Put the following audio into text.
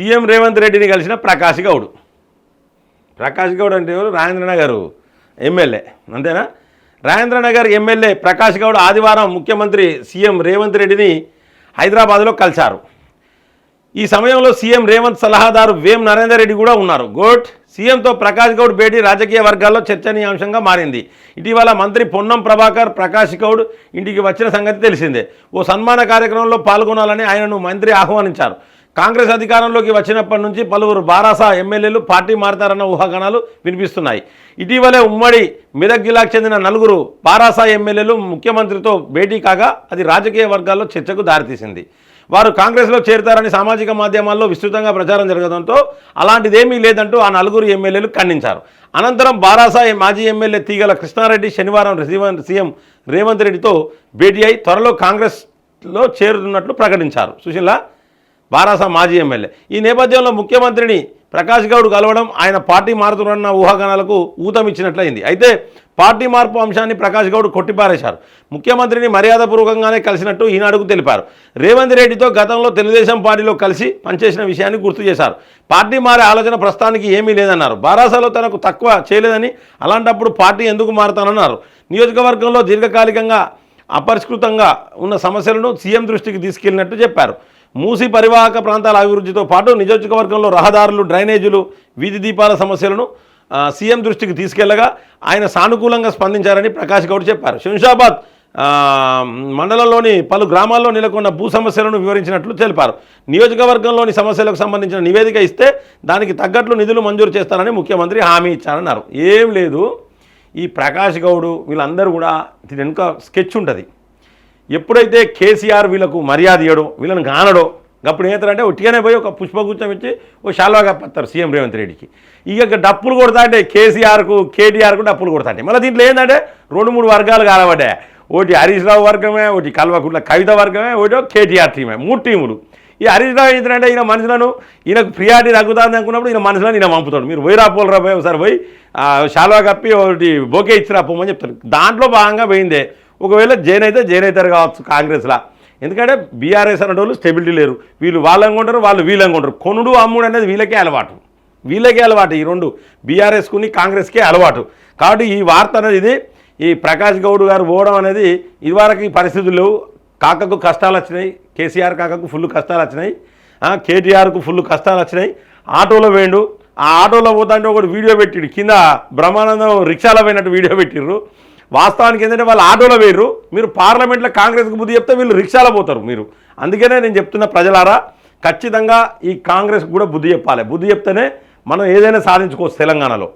CM Revanth రెడ్డిని కలిసిన ప్రకాష్ గౌడ్. ప్రకాష్ గౌడ్ అంటే ఎవరు? రాజేంద్రనగర్ ఎమ్మెల్యే, అంతేనా? రాజేంద్రనగర్ ఎమ్మెల్యే ప్రకాష్ గౌడ్ ఆదివారం ముఖ్యమంత్రి సీఎం రేవంత్ రెడ్డిని హైదరాబాద్లో కలిశారు. ఈ సమయంలో సీఎం రేవంత్ సలహాదారు వేం నరేందర్ రెడ్డి కూడా ఉన్నారు. సీఎంతో ప్రకాష్ గౌడ్ భేటీ రాజకీయ వర్గాల్లో చర్చనీయాంశంగా మారింది. ఇటీవల మంత్రి పొన్నం ప్రభాకర్ ప్రకాష్ గౌడ్ ఇంటికి వచ్చిన సంగతి తెలిసిందే. ఓ సన్మాన కార్యక్రమంలో పాల్గొనాలని ఆయనను మంత్రి ఆహ్వానించారు. కాంగ్రెస్ అధికారంలోకి వచ్చినప్పటి నుంచి పలువురు బారాసా ఎమ్మెల్యేలు పార్టీ మారతారన్న ఊహాగానాలు వినిపిస్తున్నాయి. ఇటీవలే ఉమ్మడి మెదక్ జిల్లాకు చెందిన 4 బారాసా ఎమ్మెల్యేలు ముఖ్యమంత్రితో భేటీ కాగా అది రాజకీయ వర్గాల్లో చర్చకు దారితీసింది. వారు కాంగ్రెస్లో చేరుతారని సామాజిక మాధ్యమాల్లో విస్తృతంగా ప్రచారం జరగడంతో అలాంటిదేమీ లేదంటూ ఆ 4 ఎమ్మెల్యేలు ఖండించారు. అనంతరం బారాసా మాజీ ఎమ్మెల్యే తీగల కృష్ణారెడ్డి శనివారం సీఎం రేవంత్ రెడ్డితో భేటీ అయి త్వరలో కాంగ్రెస్లో చేరుతున్నట్లు ప్రకటించారు. సుశీల బారాసా మాజీ ఎమ్మెల్యే. ఈ నేపథ్యంలో ముఖ్యమంత్రిని ప్రకాష్ గౌడ్ కలవడం ఆయన పార్టీ మారుతున్న ఊహాగానాలకు ఊతమిచ్చినట్లయింది. అయితే పార్టీ మార్పు అంశాన్ని ప్రకాష్ గౌడ్ కొట్టిపారేశారు. ముఖ్యమంత్రిని మర్యాదపూర్వకంగానే కలిసినట్టు ఈనాడుకు తెలిపారు. రేవంత్ రెడ్డితో గతంలో తెలుగుదేశం పార్టీలో కలిసి పనిచేసిన విషయాన్ని గుర్తు చేశారు. పార్టీ మారే ఆలోచన ప్రస్తుతానికి ఏమీ లేదన్నారు. బారాసాలో తనకు తక్కువ చేయలేదని, అలాంటప్పుడు పార్టీ ఎందుకు మారుతానన్నారు. నియోజకవర్గంలో దీర్ఘకాలికంగా అపరిష్కృతంగా ఉన్న సమస్యలను సీఎం దృష్టికి తీసుకెళ్లినట్టు చెప్పారు. మూసి పరివాహక ప్రాంతాల అభివృద్ధితో పాటు నియోజకవర్గంలో రహదారులు, డ్రైనేజీలు, వీధి దీపాల సమస్యలను సీఎం దృష్టికి తీసుకెళ్లగా ఆయన సానుకూలంగా స్పందించారని ప్రకాష్ గౌడ్ చెప్పారు. శంషాబాద్ మండలంలోని పలు గ్రామాల్లో నెలకొన్న భూ సమస్యలను వివరించినట్లు తెలిపారు. నియోజకవర్గంలోని సమస్యలకు సంబంధించిన నివేదిక ఇస్తే దానికి తగ్గట్లు నిధులు మంజూరు చేస్తారని ముఖ్యమంత్రి హామీ ఇచ్చారన్నారు. ఏం లేదు, ఈ ప్రకాష్ గౌడ్ వీళ్ళందరూ కూడా దీని వెనుక స్కెచ్ ఉంటుంది. ఎప్పుడైతే కేసీఆర్ వీళ్ళకు మర్యాద ఇవ్వడో, వీళ్ళని కానడో, అప్పుడు ఏమంటారంటే ఒట్టిగానే పోయి ఒక పుష్పగుచ్చం ఇచ్చి ఓ శాల్వా కప్పస్తారు సీఎం రేవంత్ రెడ్డికి. ఇక డప్పులు కొడతా అంటే కేసీఆర్కు, కేటీఆర్కు డప్పులు కొడతా అంటే మళ్ళీ దీంట్లో ఏంటంటే 2-3 వర్గాలు కాలబడ్డాయి. ఒకటి హరీష్ రావు వర్గమే, ఒకటి కల్వకుంట్ల కవిత వర్గమే, ఒకటి కేటీఆర్ టీమే, 3 టీములు. ఈ హరీష్ రావు ఏంటంటే ఈయన మనుషులను, ఈయనకు ప్రియారిటీ తగ్గుతుంది అనుకున్నప్పుడు ఈయన మనుషులను ఈయన పంపుతాడు. మీరు పోయి రాపోలరా పోయి ఒకసారి పోయి శాల్వా కప్పి ఒకటి బొకే ఇచ్చి రాపోమని చెప్తారు. దాంట్లో భాగంగా పోయిందే. ఒకవేళ జైన్ అవుతారు కావచ్చు కాంగ్రెస్లో. ఎందుకంటే బీఆర్ఎస్ అనే వాళ్ళు స్టెబిలిటీ లేరు. వీళ్ళు వాళ్ళని కొంటారు, వాళ్ళు వీళ్ళని కొంటారు. కొనుడు అమ్ముడు అనేది వీళ్ళకే అలవాటు. ఈ 2 బీఆర్ఎస్కుని కాంగ్రెస్కే అలవాటు. కాబట్టి ఈ వార్త అనేది ఈ ప్రకాష్ గౌడ్ గారు పోవడం అనేది ఇదివరకు ఈ పరిస్థితులు లేవు. కాకకు కష్టాలు వచ్చినాయి, కేసీఆర్ కాకకు ఫుల్ కష్టాలు వచ్చినాయి, కేటీఆర్కు ఫుల్ కష్టాలు వచ్చినాయి. ఆటోలో వేయండు, ఆ ఆటోలో పోతాంటే ఒకటి వీడియో పెట్టిడు, కింద బ్రహ్మానందం రిక్షాలో పోయినట్టు వీడియో పెట్టిర్రు. వాస్తవానికి ఏంటంటే వాళ్ళు ఆటోలో వేయరు. మీరు పార్లమెంట్లో కాంగ్రెస్కి బుద్ధి చెప్తే వీళ్ళు రిక్షాలో పోతారు మీరు. అందుకనే నేను చెప్తున్న ప్రజలారా, ఖచ్చితంగా ఈ కాంగ్రెస్కి కూడా బుద్ధి చెప్పాలి. బుద్ధి చెప్తేనే మనం ఏదైనా సాధించుకోవచ్చు తెలంగాణలో.